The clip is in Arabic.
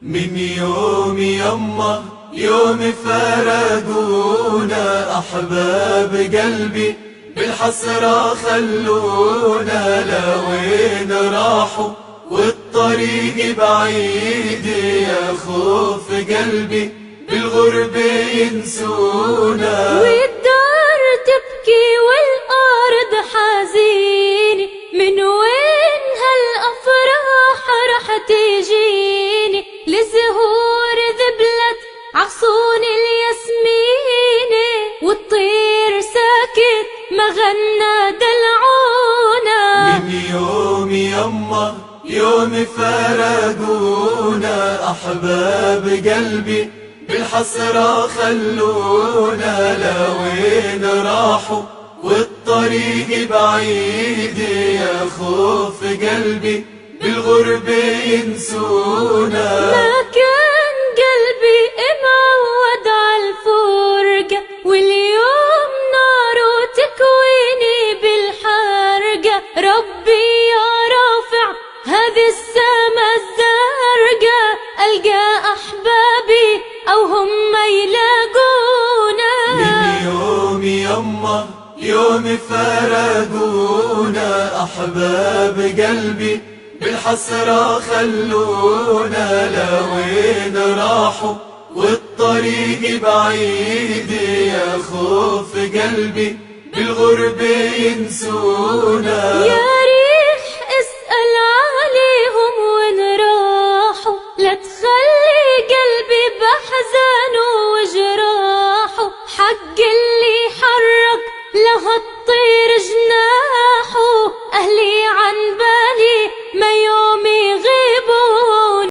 من يوم يما يوم فرقونا أحباب قلبي بالحسرة خلونا، لوين راحوا والطريق بعيد، يا خوف قلبي بالغربة ينسونا. والدار تبكي والأرض حزينة، من وين هالأفراح رح تجيني؟ لزهور ذبلت عغصون الياسمينة، والطير ساكت ما غنى دلعونا. من يوم يما يوم فرقونا أحباب قلبي بالحسرة خلونا، لوين راحوا والطريق بعيد، يا خوف قلبي بالغربة ينسونا. ما كان قلبي معود عالفرقة، واليوم ناره تكويني بالحرقة. ربي يا رافع هذه السما الزرقاء، ألقى أحبابي أو هم يلاقونا. من يوم يما يوم فرقونا أحباب قلبي بالحسرة خلونا، لوين راحوا والطريق بعيد، يا خوف قلبي بالغربة ينسونا.